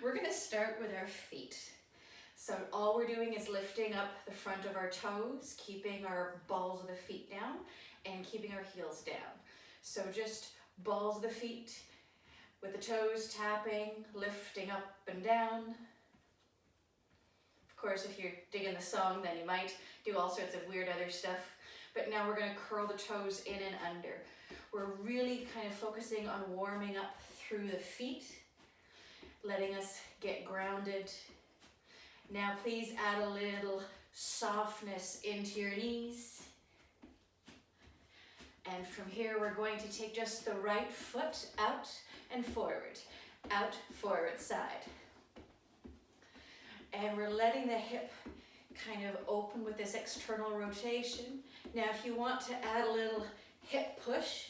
We're gonna start with our feet. So all we're doing is lifting up the front of our toes, keeping our balls of the feet down and keeping our heels down. So just balls of the feet with the toes tapping, lifting up and down. Of course, if you're digging the song, then you might do all sorts of weird other stuff. But now we're gonna curl the toes in and under. We're really kind of focusing on warming up through the feet, letting us get grounded. Now please add a little softness into your knees. And from here, we're going to take just the right foot out and forward, side. And we're letting the hip kind of open with this external rotation. Now, if you want to add a little hip push,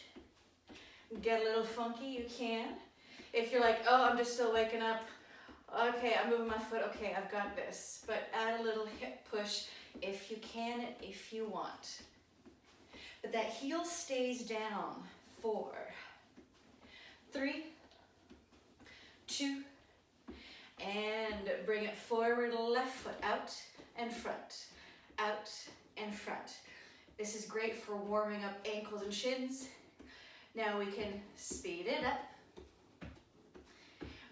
get a little funky, you can. If you're like, oh, I'm just still waking up, okay, I'm moving my foot, okay, I've got this. But add a little hip push if you can, if you want. But that heel stays down. 4, 3, 2, and bring it forward, left foot out and front, out and front. This is great for warming up ankles and shins. Now we can speed it up.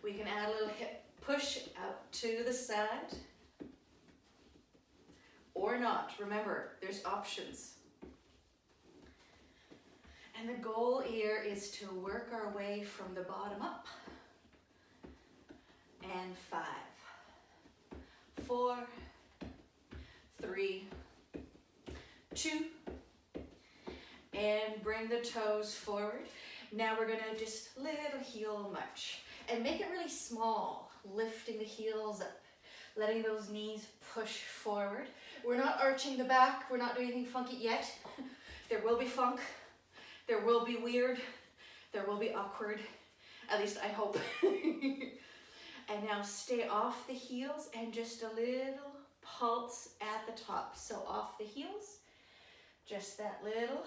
We can add a little hip push out to the side, or not. Remember, there's options. And the goal here is to work our way from the bottom up. And 5, 4, 3, 2, and bring the toes forward. Now we're gonna just little heel march and make it really small, lifting the heels up, letting those knees push forward. We're not arching the back, we're not doing anything funky yet. There will be funk, there will be weird, there will be awkward, at least I hope. And now stay off the heels and just a little pulse at the top. So off the heels, just that little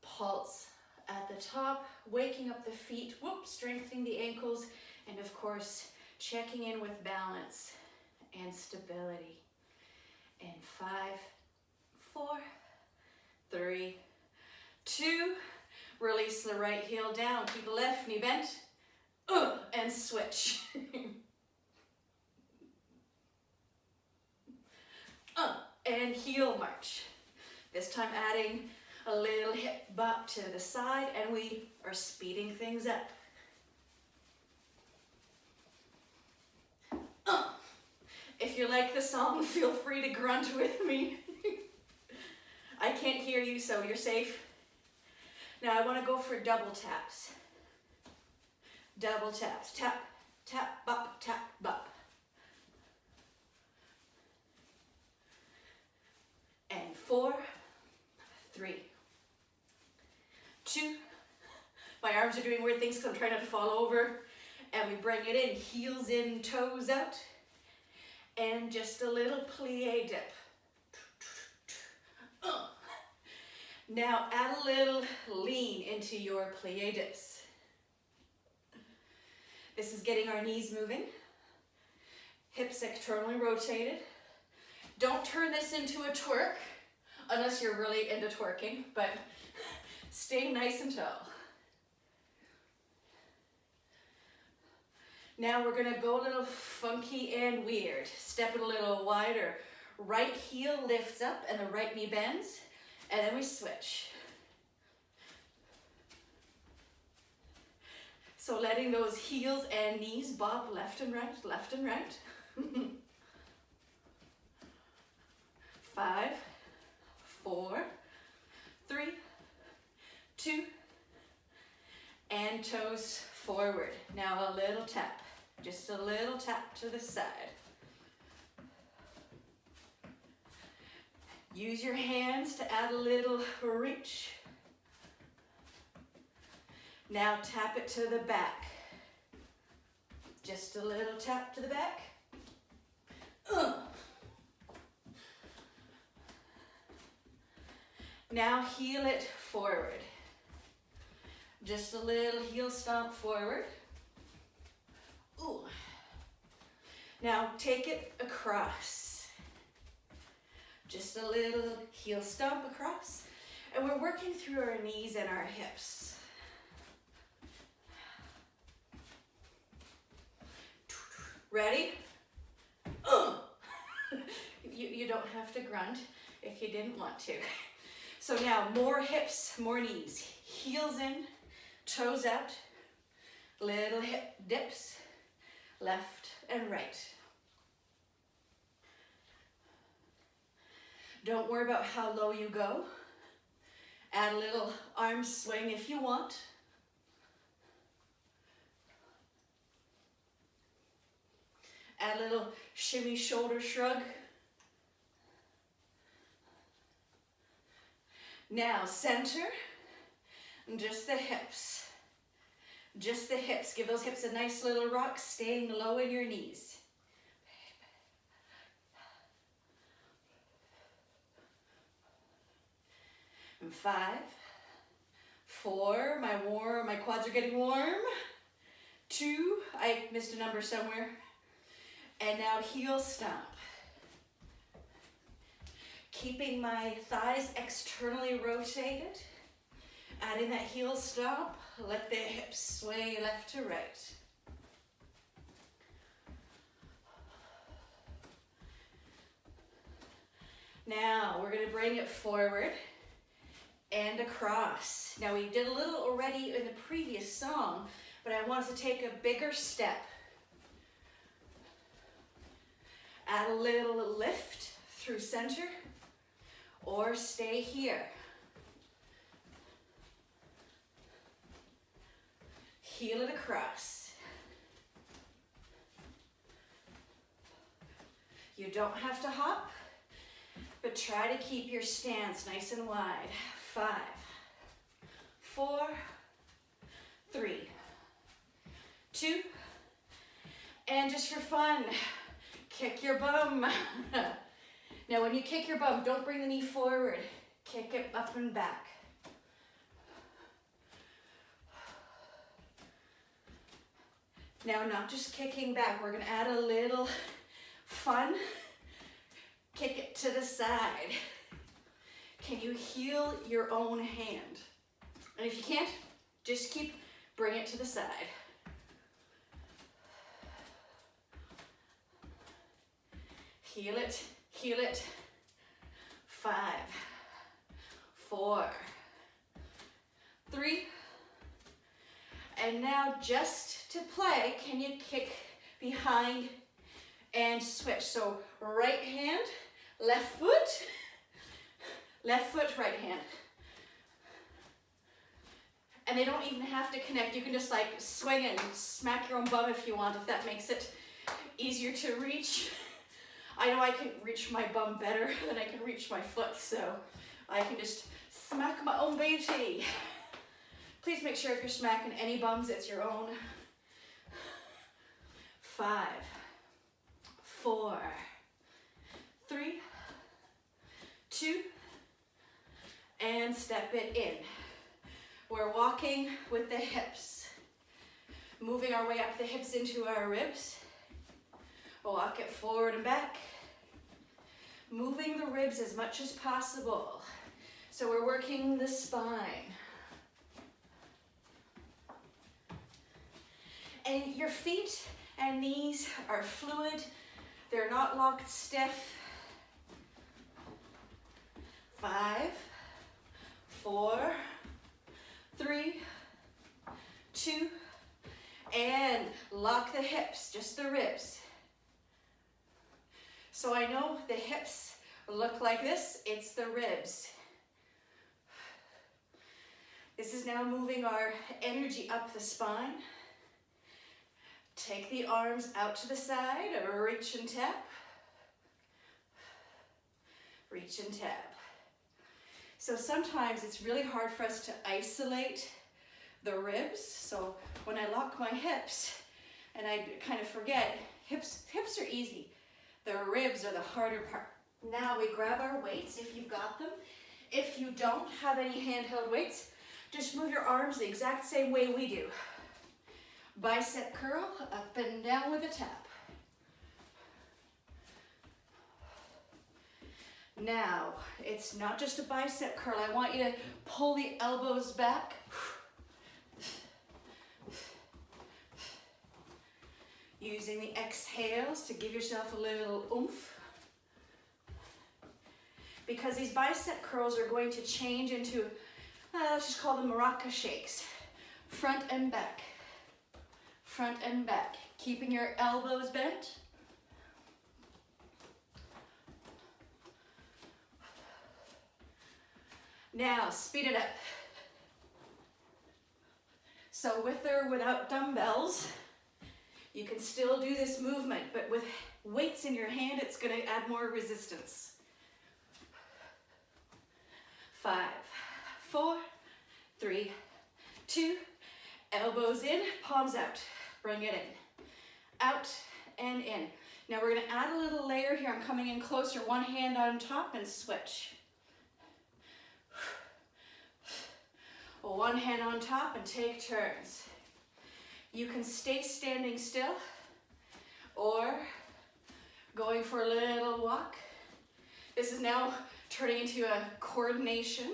pulse at the top, waking up the feet, whoop, strengthening the ankles, and of course, checking in with balance and stability. And 5, 4, 3, 2, release the right heel down, keep the left knee bent, and switch. And heel march. This time adding a little hip bop to the side, and we are speeding things up. If you like the song, feel free to grunt with me. I can't hear you, so you're safe. Now I want to go for double taps. Double taps. Tap, tap, bop, tap, bop. And 4, 3, 2. My arms are doing weird things because I'm trying not to fall over. And we bring it in, heels in, toes out. And just a little plie dip. Now add a little lean into your plie dips. This is getting our knees moving. Hips externally rotated. Don't turn this into a twerk, unless you're really into twerking, but stay nice and tall. Now we're gonna go a little funky and weird. Step it a little wider. Right heel lifts up and the right knee bends, and then we switch. So letting those heels and knees bob left and right, left and right. 5, 4, 3, 2, and toes forward. Now a little tap, just a little tap to the side. Use your hands to add a little reach. Now tap it to the back. Just a little tap to the back. Now heel it forward. Just a little heel stomp forward. Ooh. Now take it across. Just a little heel stomp across. And we're working through our knees and our hips. Ready? You don't have to grunt if you didn't want to. So now more hips, more knees. Heels in, toes out, little hip dips, left and right. Don't worry about how low you go. Add a little arm swing if you want. Add a little shimmy shoulder shrug. Now center, just the hips. Just the hips. Give those hips a nice little rock, staying low in your knees. And 5, 4, my quads are getting warm. 2, I missed a number somewhere. And now heel stomp. Keeping my thighs externally rotated. Adding that heel stomp, let the hips sway left to right. Now we're going to bring it forward and across. Now we did a little already in the previous song, but I want us to take a bigger step. Add a little lift through center or stay here. Heel it across. You don't have to hop, but try to keep your stance nice and wide. 5, 4, 3, 2, and just for fun, kick your bum. Now when you kick your bum, don't bring the knee forward. Kick it up and back. Now not just kicking back, we're gonna add a little fun. Kick it to the side. Can you heel your own hand? And if you can't, just bring it to the side. Heel it, heel it. 5, 4, 3, and now just to play, can you kick behind and switch? So right hand, left foot, right hand. And they don't even have to connect. You can just like swing and smack your own bum if you want, if that makes it easier to reach. I know I can reach my bum better than I can reach my foot, so I can just smack my own beauty. Please make sure if you're smacking any bums, it's your own. 5, 4, 3, 2, and step it in. We're walking with the hips, moving our way up the hips into our ribs. Walk it forward and back, moving the ribs as much as possible. So we're working the spine. And your feet and knees are fluid. They're not locked stiff. 5, 4, 3, 2, and lock the hips, just the ribs. So I know the hips look like this, it's the ribs. This is now moving our energy up the spine. Take the arms out to the side, reach and tap. Reach and tap. So sometimes it's really hard for us to isolate the ribs. So when I lock my hips and I kind of forget, hips are easy. The ribs are the harder part. Now we grab our weights if you've got them. If you don't have any handheld weights, just move your arms the exact same way we do. Bicep curl, up and down with a tap. Now, it's not just a bicep curl. I want you to pull the elbows back. Using the exhales to give yourself a little oomph. Because these bicep curls are going to change into, let's just call them maraca shakes. Front and back. Front and back. Keeping your elbows bent. Now, speed it up. So with or without dumbbells, you can still do this movement, but with weights in your hand, it's going to add more resistance. 5, 4, 3, 2, elbows in, palms out. Bring it in, out and in. Now we're going to add a little layer here. I'm coming in closer, one hand on top and switch. One hand on top and take turns. You can stay standing still or going for a little walk. This is now turning into a coordination.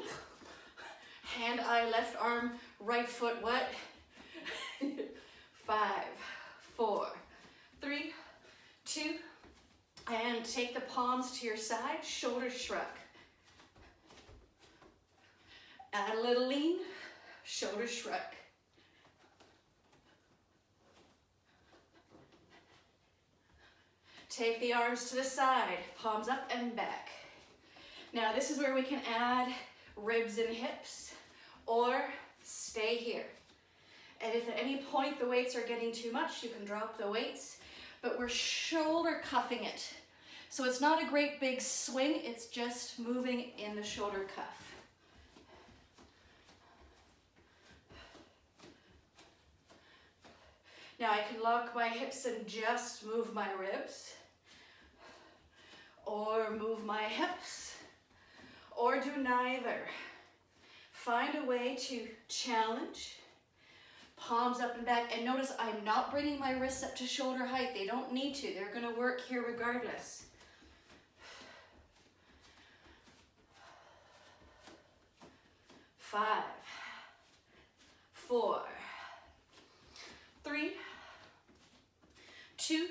Hand, eye, left arm, right foot, what? 5, 4, 3, 2, and take the palms to your side, shoulder shrug. Add a little lean, shoulder shrug. Take the arms to the side, palms up and back. Now this is where we can add ribs and hips or stay here. And if at any point the weights are getting too much, you can drop the weights, but we're shoulder cuffing it. So it's not a great big swing, it's just moving in the shoulder cuff. Now I can lock my hips and just move my ribs, or move my hips, or do neither. Find a way to challenge, palms up and back, and notice I'm not bringing my wrists up to shoulder height. They don't need to, they're gonna work here regardless. 5, 4, 3, 2,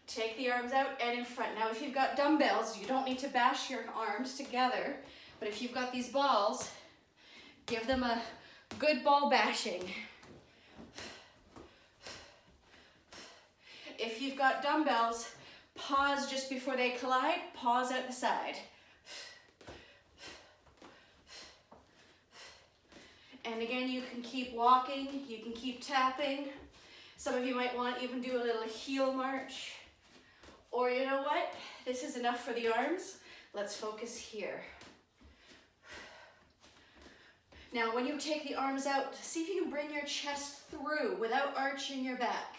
take the arms out and in front. Now if you've got dumbbells, you don't need to bash your arms together, but if you've got these balls, give them a good ball bashing. If you've got dumbbells, pause just before they collide, pause at the side. And again, you can keep walking, you can keep tapping. Some of you might want to even do a little heel march. Or you know what? This is enough for the arms. Let's focus here. Now, when you take the arms out, see if you can bring your chest through without arching your back.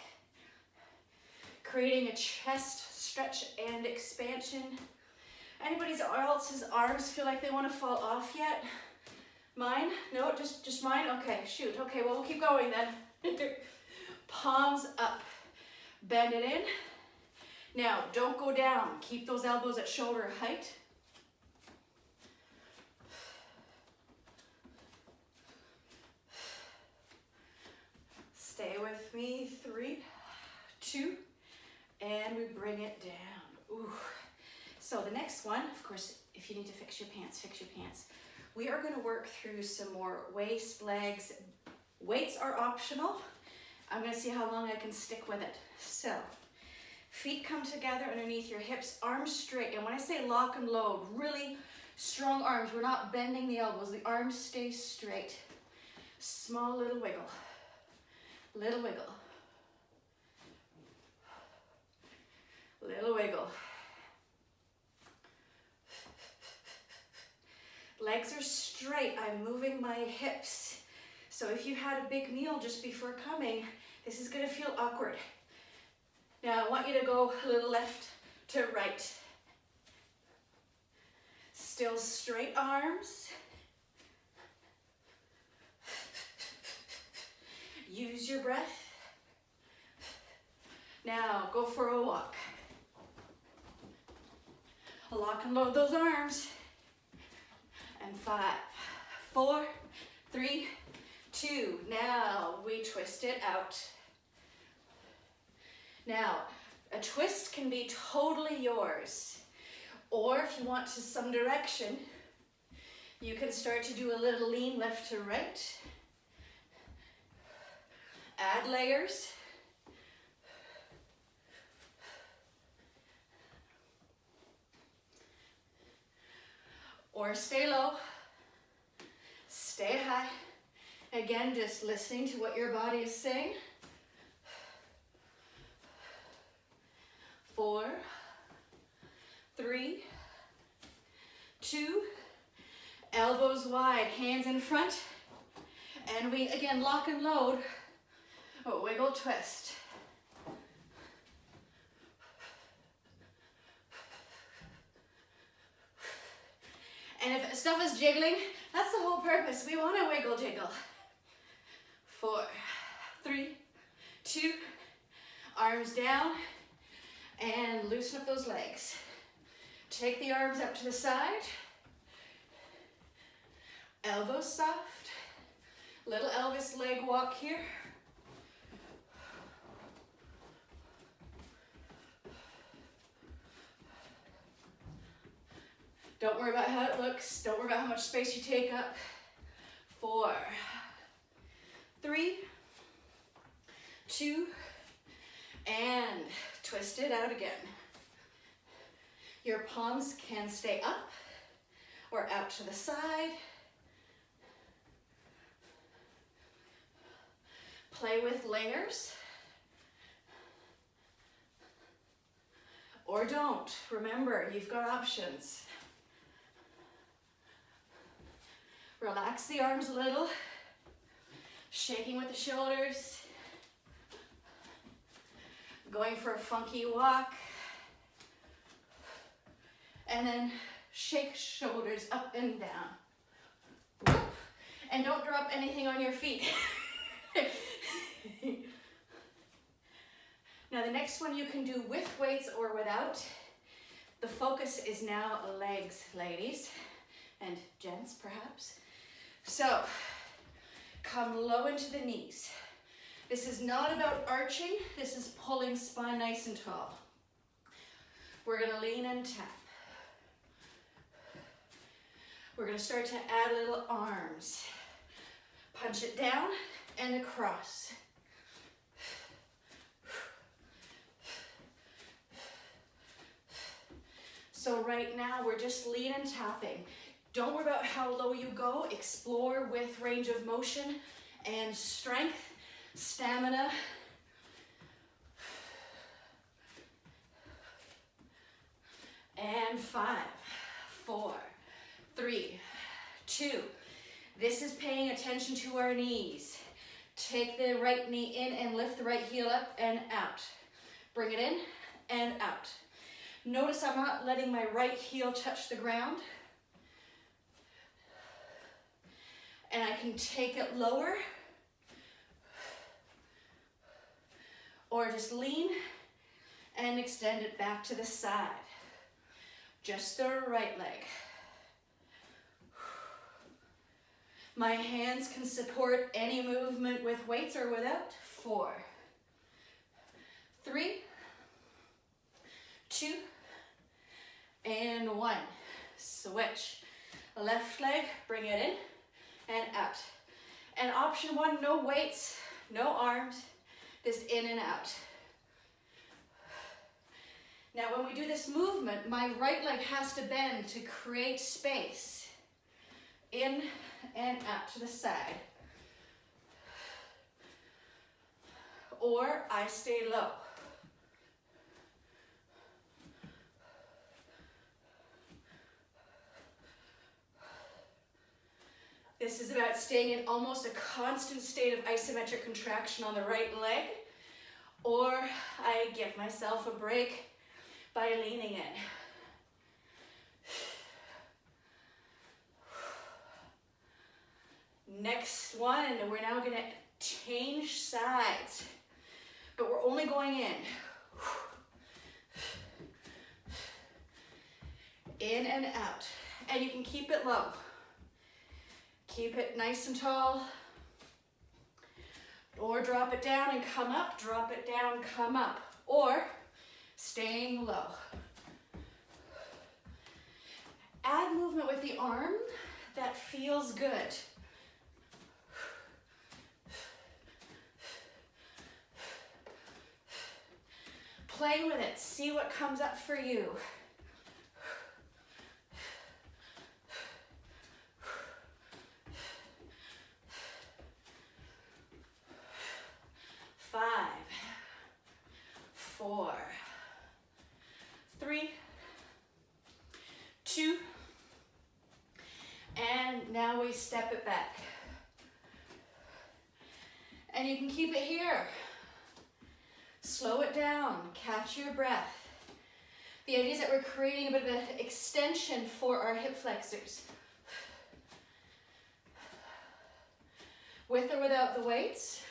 Creating a chest stretch and expansion. Anybody else's arms feel like they want to fall off yet? Mine? No, just mine? Okay, shoot. Okay, well, we'll keep going then. Palms up. Bend it in. Now, don't go down. Keep those elbows at shoulder height. Stay with me. 3, 2, and we bring it down. Ooh. So the next one, of course, if you need to fix your pants, fix your pants. We are going to work through some more waist, legs. Weights are optional. I'm going to see how long I can stick with it. So, feet come together underneath your hips, arms straight. And when I say lock and load, really strong arms. We're not bending the elbows. The arms stay straight. Small little wiggle. Little wiggle. Little wiggle. Legs are straight. I'm moving my hips. So if you had a big meal just before coming, this is going to feel awkward. Now I want you to go a little left to right. Still straight arms. Use your breath. Now go for a walk. Lock and load those arms. And 5, 4, 3, 2. Now we twist it out. Now, a twist can be totally yours. Or if you want to some direction, you can start to do a little lean left to right. Add layers. Or stay low, stay high. Again, just listening to what your body is saying. 4, 3, 2, elbows wide, hands in front. And we, again, lock and load, wiggle, twist. And if stuff is jiggling, that's the whole purpose. We want to wiggle jiggle. 4, 3, 2, arms down, and loosen up those legs. Take the arms up to the side. Elbows soft. Little Elvis leg walk here. Don't worry about how it looks. Don't worry about how much space you take up. 4, 3, 2, and twist it out again. Your palms can stay up or out to the side. Play with layers. Or don't. Remember, you've got options. Relax the arms a little, shaking with the shoulders, going for a funky walk, and then shake shoulders up and down. And don't drop anything on your feet. Now the next one you can do with weights or without. The focus is now legs, ladies, and gents perhaps. So, come low into the knees. This is not about arching, this is pulling spine nice and tall. We're gonna lean and tap. We're gonna start to add little arms. Punch it down and across. So right now we're just lean and tapping. Don't worry about how low you go. Explore with range of motion and strength, stamina. And 5, 4, 3, 2. This is paying attention to our knees. Take the right knee in and lift the right heel up and out. Bring it in and out. Notice I'm not letting my right heel touch the ground. And I can take it lower, or just lean and extend it back to the side. Just the right leg. My hands can support any movement with weights or without. 4, 3, 2, and 1. Switch. Left leg, bring it in and out. And option 1, no weights, no arms, just in and out. Now when we do this movement, my right leg has to bend to create space. In and out to the side. Or I stay low. This is about staying in almost a constant state of isometric contraction on the right leg, or I give myself a break by leaning in. Next one, we're now going to change sides, but we're only going in. In and out. And you can keep it low. Keep it nice and tall. Or drop it down and come up, drop it down, come up. Or staying low. Add movement with the arm that feels good. Play with it, see what comes up for you. 5, 4, 3, 2, and now we step it back. And you can keep it here. Slow it down, catch your breath. The idea is that we're creating a bit of an extension for our hip flexors. With or without the weights,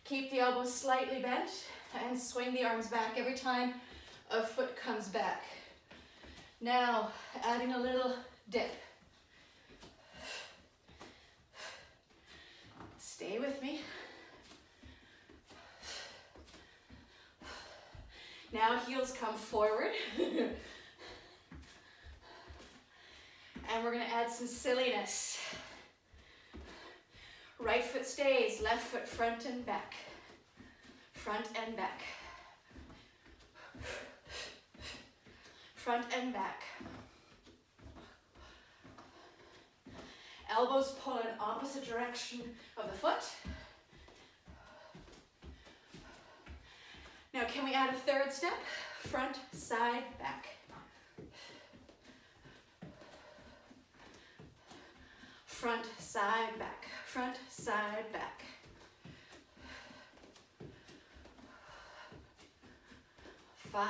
keep the elbows slightly bent and swing the arms back every time a foot comes back. Now, adding a little dip. Stay with me. Now heels come forward. And we're gonna add some silliness. Right foot stays, left foot front and back. Front and back. Front and back. Elbows pull in opposite direction of the foot. Now can we add a third step? Front, side, back. Front, side, back. Front, side, back. Five,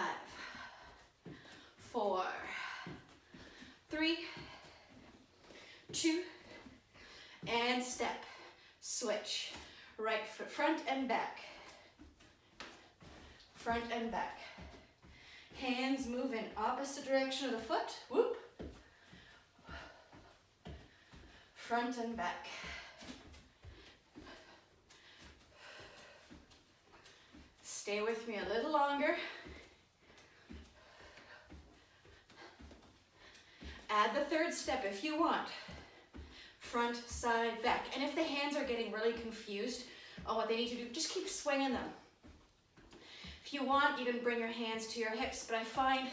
4, 3, 2, and step. Switch. Right foot front and back. Front and back. Hands move in opposite direction of the foot. Whoop. Front and back. Stay with me a little longer. Add the third step if you want. Front, side, back. And if the hands are getting really confused on what they need to do, just keep swinging them. If you want, you can bring your hands to your hips, but I find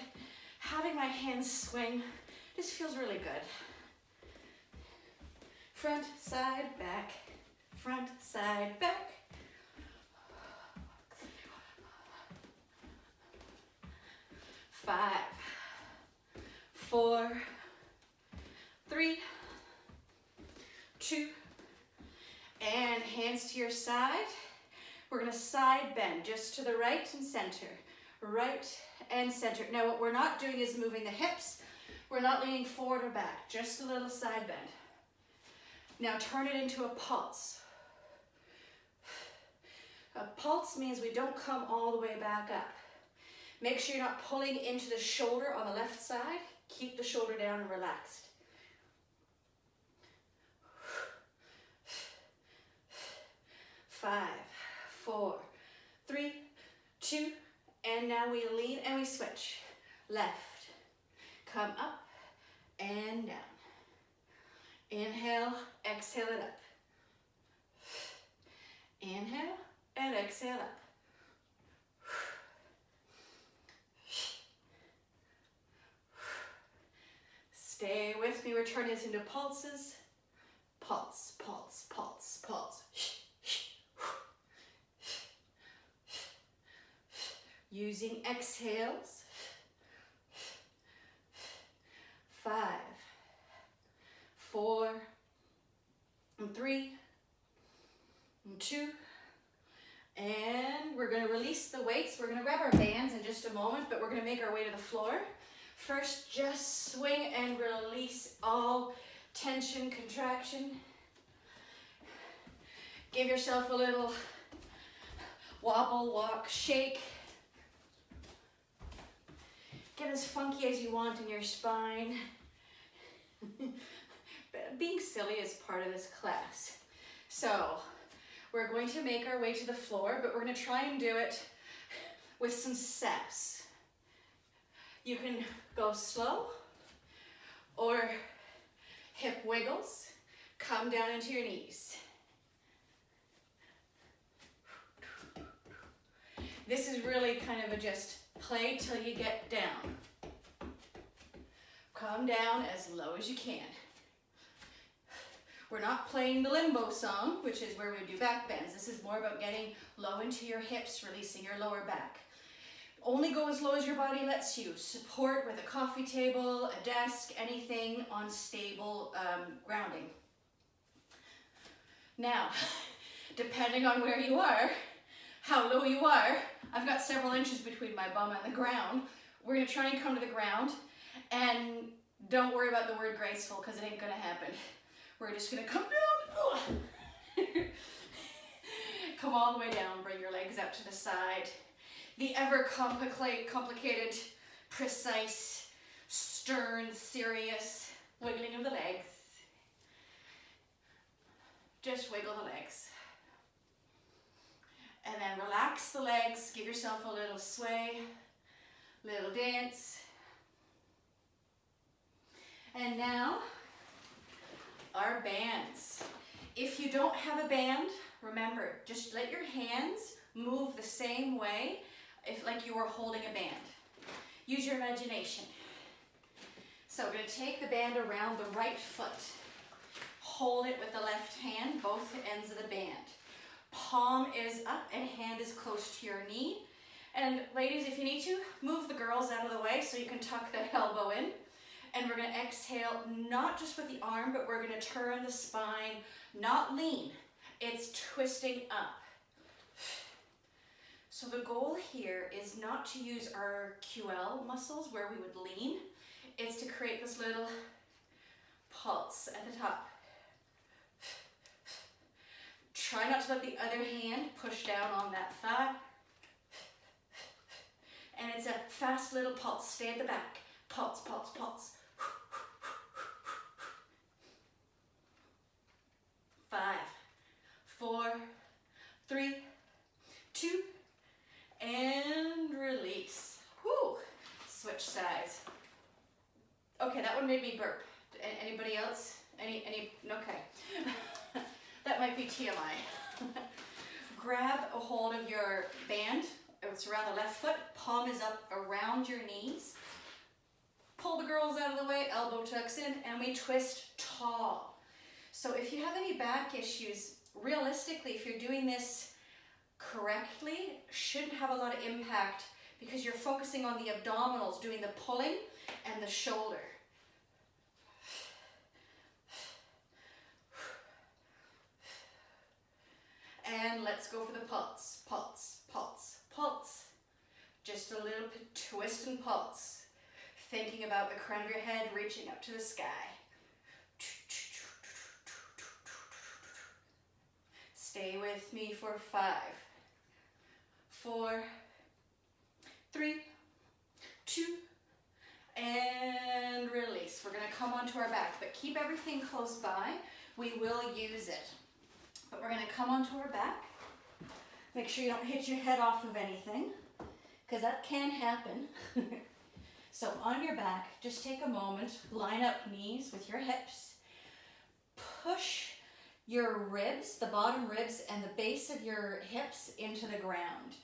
having my hands swing just feels really good. Front, side, back. Front, side, back. Five, 4, 3, 2, and hands to your side. We're gonna side bend just to the right and center. Right and center. Now what we're not doing is moving the hips. We're not leaning forward or back, just a little side bend. Now turn it into a pulse. A pulse means we don't come all the way back up. Make sure you're not pulling into the shoulder on the left side. Keep the shoulder down and relaxed. 5, 4, 3, 2, and now we lean and we switch. Left, come up and down. Inhale, exhale it up. Inhale and exhale up. Stay with me, we're turning this into pulses. Pulse, pulse, pulse, pulse. Using exhales. 5, 4, 3, 2, and we're going to release the weights. We're going to grab our bands in just a moment, but we're going to make our way to the floor. First, just swing and release all tension, contraction. Give yourself a little wobble, walk, shake. Get as funky as you want in your spine. Being silly is part of this class. So we're going to make our way to the floor, but we're going to try and do it with some sass. You can go slow or hip wiggles, come down into your knees. This is really kind of a just play till you get down. Come down as low as you can. We're not playing the limbo song, which is where we do back bends. This is more about getting low into your hips, releasing your lower back. Only go as low as your body lets you. Support with a coffee table, a desk, anything on stable grounding. Now, depending on where you are, how low you are, I've got several inches between my bum and the ground. We're gonna try and come to the ground, and don't worry about the word graceful, because it ain't gonna happen. We're just gonna come down. Come all the way down, bring your legs out to the side. The ever complicated, precise, stern, serious wiggling of the legs. Just wiggle the legs. And then relax the legs, give yourself a little sway, little dance. And now, our bands. If you don't have a band, remember, just let your hands move the same way like you were holding a band. Use your imagination. So we're going to take the band around the right foot. Hold it with the left hand, both ends of the band. Palm is up and hand is close to your knee. And ladies, if you need to, move the girls out of the way so you can tuck the elbow in. And we're going to exhale, not just with the arm, but we're going to turn the spine, not lean. It's twisting up. So the goal here is not to use our QL muscles where we would lean. It's to create this little pulse at the top. Try not to let the other hand push down on that thigh. And it's a fast little pulse. Stay at the back. Pulse, pulse, pulse. 5, 4, 3, 2, and release. Whew. Switch sides. Okay, that one made me burp. Anybody else? Any? Okay. That might be TMI. Grab a hold of your band. It's around the left foot. Palm is up around your knees. Pull the girls out of the way, elbow tucks in, and we twist tall. So if you have any back issues, realistically, if you're doing this correctly, shouldn't have a lot of impact because you're focusing on the abdominals, doing the pulling and the shoulder. And let's go for the pulse, pulse, pulse, pulse. Just a little twist and pulse. Thinking about the crown of your head reaching up to the sky. Stay with me for 5, 4, 3, 2, and release. We're going to come onto our back, but keep everything close by. We will use it. But we're going to come onto our back. Make sure you don't hit your head off of anything, because that can happen. So on your back, just take a moment, line up knees with your hips. Push your ribs, the bottom ribs and the base of your hips into the ground.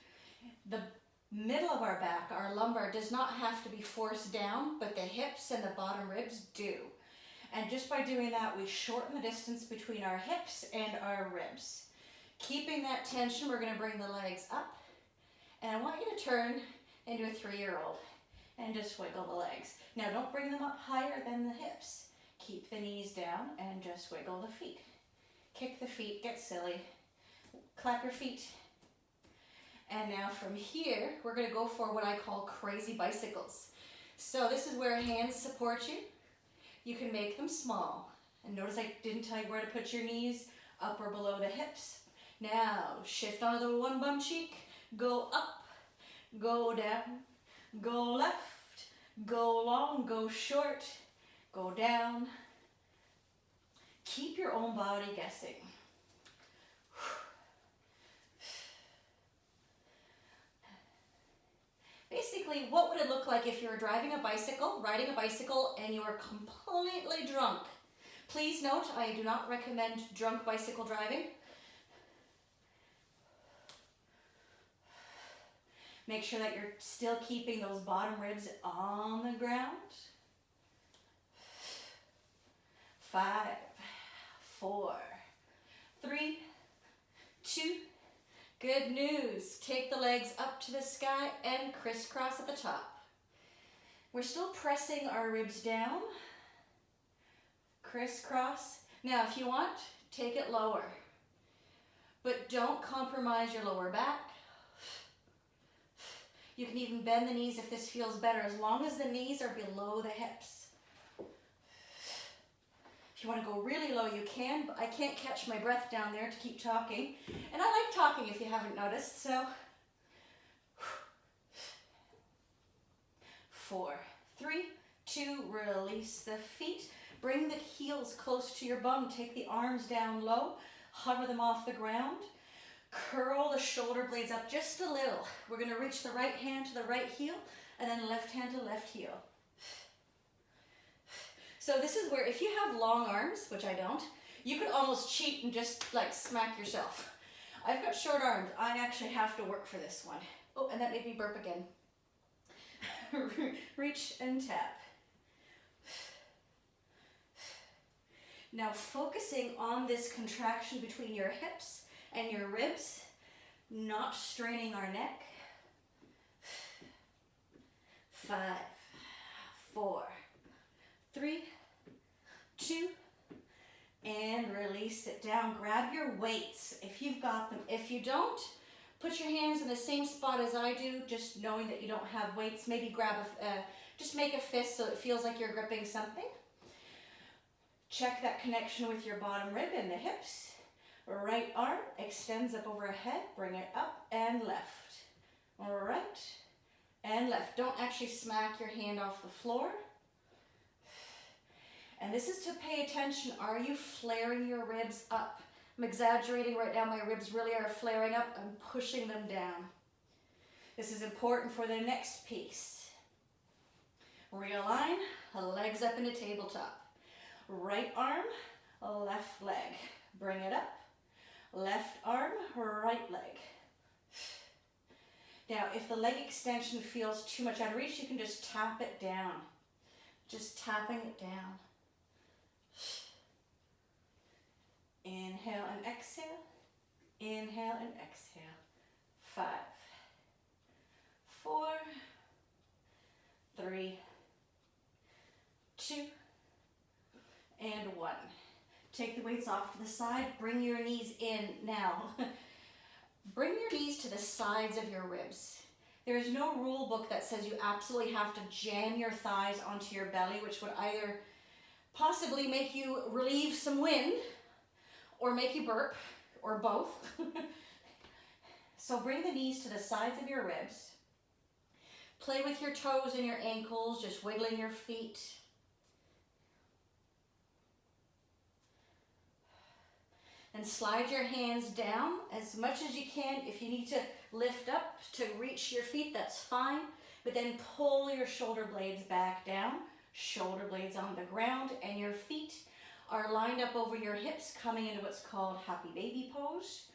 The middle of our back, our lumbar, does not have to be forced down, but the hips and the bottom ribs do. And just by doing that, we shorten the distance between our hips and our ribs. Keeping that tension, we're going to bring the legs up. And I want you to turn into a 3-year-old and just wiggle the legs. Now don't bring them up higher than the hips. Keep the knees down and just wiggle the feet. Kick the feet, get silly. Clap your feet. And now from here, we're going to go for what I call crazy bicycles. So this is where hands support you. You can make them small. And notice I didn't tell you where to put your knees, up or below the hips. Now, shift onto the one bum cheek, go up, go down, go left, Go long, go short, go down. Keep your own body guessing. Basically, what would it look like if you were riding a bicycle, and you were completely drunk? Please note, I do not recommend drunk bicycle driving. Make sure that you're still keeping those bottom ribs on the ground. 5, 4, 3, 2. Good news. Take the legs up to the sky and crisscross at the top. We're still pressing our ribs down. Crisscross. Now, if you want, take it lower. But don't compromise your lower back. You can even bend the knees if this feels better, as long as the knees are below the hips. If you want to go really low, you can, but I can't catch my breath down there to keep talking. And I like talking if you haven't noticed, so. 4, 3, 2, release the feet. Bring the heels close to your bum. Take the arms down low. Hover them off the ground. Curl the shoulder blades up just a little. We're going to reach the right hand to the right heel, and then left hand to left heel. So this is where, if you have long arms, which I don't, you could almost cheat and just like smack yourself. I've got short arms. I actually have to work for this one. Oh, and that made me burp again. Reach and tap. Now focusing on this contraction between your hips and your ribs, not straining our neck. 5, 4, 3, 2, and release it down. Grab your weights if you've got them. If you don't, put your hands in the same spot as I do, just knowing that you don't have weights. Maybe grab just make a fist so it feels like you're gripping something. Check that connection with your bottom rib and the hips. Right arm extends up overhead, bring it up and left. Right and left. Don't actually smack your hand off the floor. And this is to pay attention. Are you flaring your ribs up? I'm exaggerating right now. My ribs really are flaring up. I'm pushing them down. This is important for the next piece. Realign, legs up into tabletop. Right arm, left leg. Bring it up. Left arm, right leg. Now, if the leg extension feels too much out of reach, you can just tap it down. Just tapping it down. Inhale and exhale. Inhale and exhale. 5, 4, 3, 2, and 1. Take the weights off to the side. Bring your knees in now. Bring your knees to the sides of your ribs. There is no rule book that says you absolutely have to jam your thighs onto your belly, which would either possibly make you relieve some wind or make you burp, or both. So bring the knees to the sides of your ribs. Play with your toes and your ankles, just wiggling your feet. And slide your hands down as much as you can. If you need to lift up to reach your feet, that's fine. But then pull your shoulder blades back down, shoulder blades on the ground, and your feet are lined up over your hips, coming into what's called happy baby pose.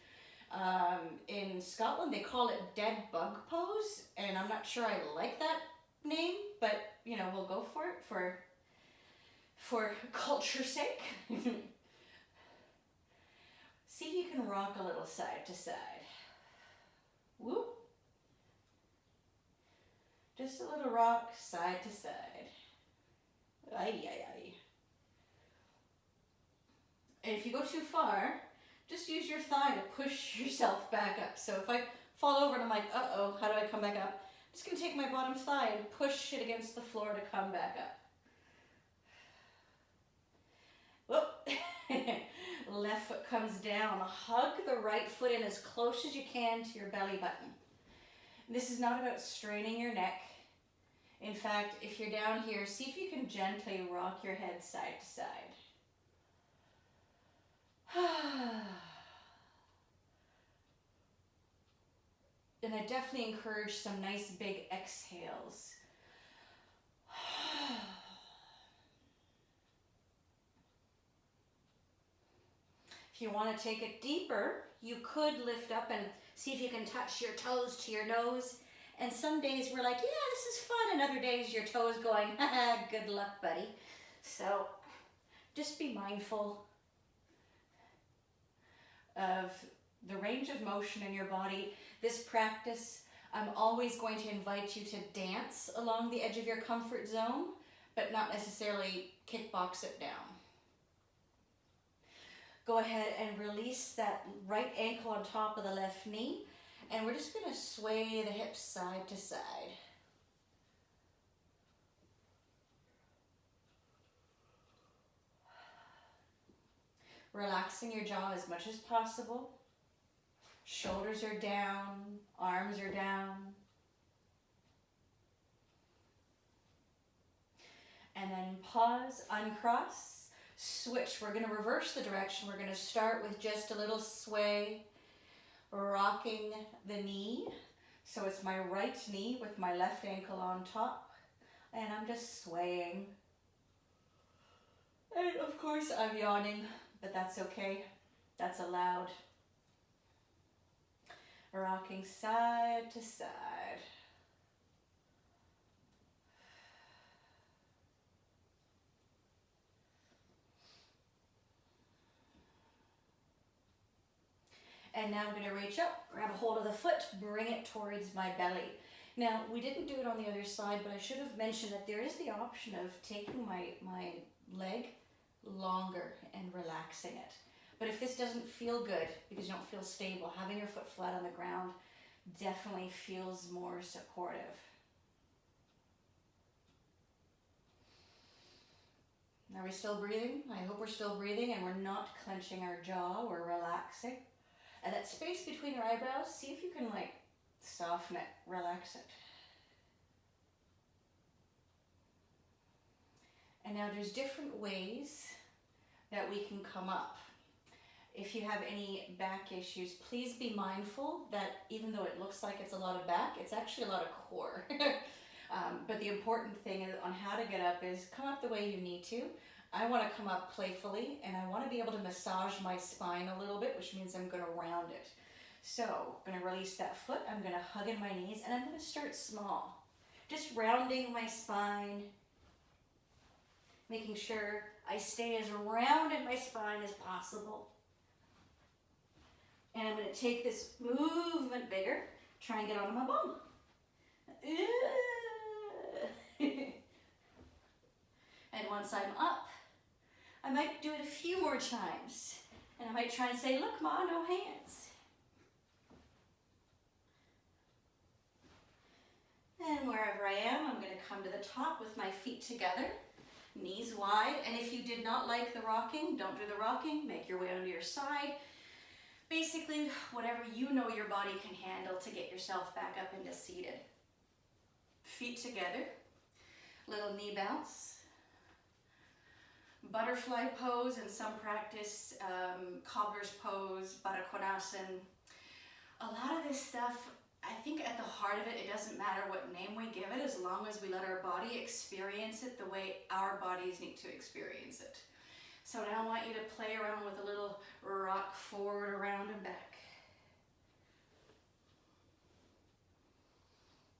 In Scotland, they call it dead bug pose, and I'm not sure I like that name, but you know, we'll go for it for culture's sake. See if you can rock a little side to side. Whoop. Just a little rock side to side. Ay, ay, ay. And if you go too far, just use your thigh to push yourself back up. So if I fall over and I'm like, uh-oh, how do I come back up? I'm just going to take my bottom thigh and push it against the floor to come back up. Whoop. Left foot comes down. Hug the right foot in as close as you can to your belly button. This is not about straining your neck. In fact, if you're down here, see if you can gently rock your head side to side. And I definitely encourage some nice big exhales. If you want to take it deeper, you could lift up and see if you can touch your toes to your nose. And some days we're like, yeah, this is fun. And other days your toes going, haha, good luck, buddy. So just be mindful of the range of motion in your body. This practice, I'm always going to invite you to dance along the edge of your comfort zone, but not necessarily kickbox it down. Go ahead and release that right ankle on top of the left knee, and we're just going to sway the hips side to side. Relaxing your jaw as much as possible. Shoulders are down, arms are down. And then pause, uncross, switch. We're going to reverse the direction. We're going to start with just a little sway, rocking the knee. So it's my right knee with my left ankle on top, and I'm just swaying. And of course I'm yawning, but that's okay. That's allowed. Rocking side to side. And now I'm going to reach up, grab a hold of the foot, bring it towards my belly. Now, we didn't do it on the other side, but I should have mentioned that there is the option of taking my leg longer and relaxing it. But if this doesn't feel good, because you don't feel stable, having your foot flat on the ground definitely feels more supportive. Are we still breathing? I hope we're still breathing and we're not clenching our jaw, we're relaxing. And that space between your eyebrows, see if you can like soften it, relax it. And now there's different ways that we can come up. If you have any back issues, please be mindful that even though it looks like it's a lot of back, it's actually a lot of core. But the important thing on how to get up is come up the way you need to. I want to come up playfully, and I want to be able to massage my spine a little bit, which means I'm going to round it. So I'm going to release that foot, I'm going to hug in my knees, and I'm going to start small. Just rounding my spine, making sure I stay as round in my spine as possible. And I'm going to take this movement bigger, try and get onto my bum. And once I'm up, I might do it a few more times. And I might try and say, look, Ma, no hands. And wherever I am, I'm going to come to the top with my feet together, knees wide. And if you did not like the rocking, don't do the rocking. Make your way onto your side. Basically, whatever you know your body can handle to get yourself back up into seated. Feet together, little knee bounce. Butterfly pose, in some practice, cobbler's pose, Baddha Konasana. A lot of this stuff, I think at the heart of it, it doesn't matter what name we give it, as long as we let our body experience it the way our bodies need to experience it. So now I want you to play around with a little rock forward, around, and back.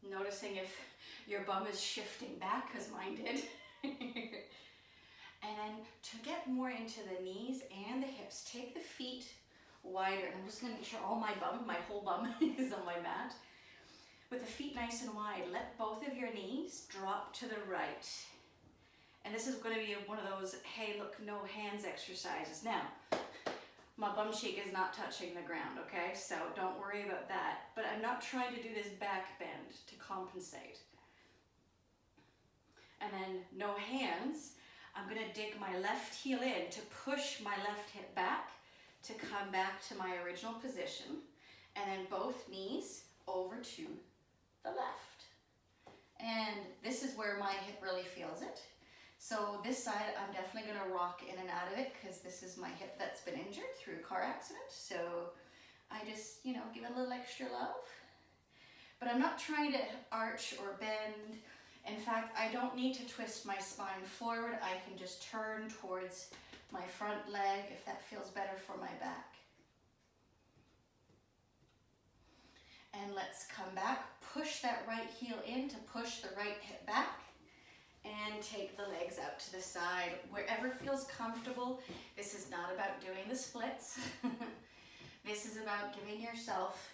Noticing if your bum is shifting back, because mine did. And then to get more into the knees and the hips, take the feet wider. And I'm just going to make sure all my whole bum is on my mat. With the feet nice and wide, let both of your knees drop to the right. And this is going to be one of those, hey, look, no hands exercises. Now, my bum cheek is not touching the ground, okay? So don't worry about that. But I'm not trying to do this back bend to compensate. And then no hands. I'm going to dig my left heel in to push my left hip back to come back to my original position. And then both knees over to the left. And this is where my hip really feels it. So this side, I'm definitely gonna rock in and out of it because this is my hip that's been injured through a car accident. So I just, you know, give it a little extra love. But I'm not trying to arch or bend. In fact, I don't need to twist my spine forward. I can just turn towards my front leg if that feels better for my back. And let's come back, push that right heel in to push the right hip back, and take the legs out to the side, wherever feels comfortable. This is not about doing the splits. This is about giving yourself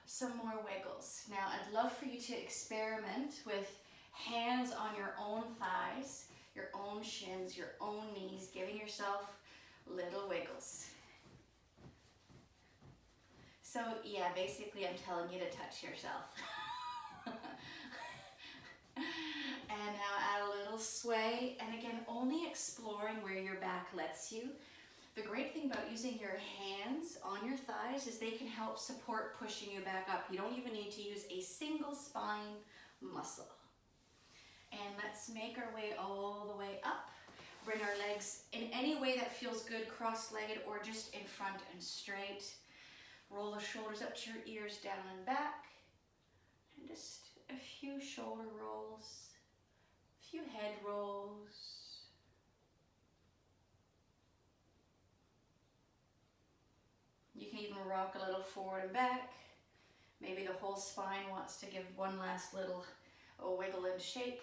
some more wiggles. Now, I'd love for you to experiment with hands on your own thighs, your own shins, your own knees, giving yourself little wiggles. So yeah, basically I'm telling you to touch yourself. And now add a little sway, and again, only exploring where your back lets you. The great thing about using your hands on your thighs is they can help support pushing you back up. You don't even need to use a single spine muscle. And let's make our way all the way up. Bring our legs in any way that feels good, cross-legged or just in front and straight. Roll the shoulders up to your ears, down and back. And just a few shoulder rolls, a few head rolls. You can even rock a little forward and back. Maybe the whole spine wants to give one last little wiggle and shake.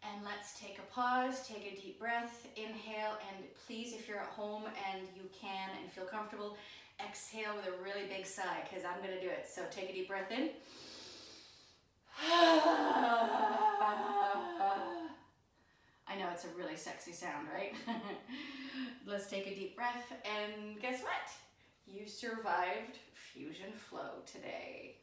And let's take a pause, take a deep breath, inhale, and please, if you're at home and you can and feel comfortable, exhale with a really big sigh, because I'm gonna do it. So take a deep breath in. I know it's a really sexy sound, right? Let's take a deep breath, and guess what? You survived Fusion Flow today.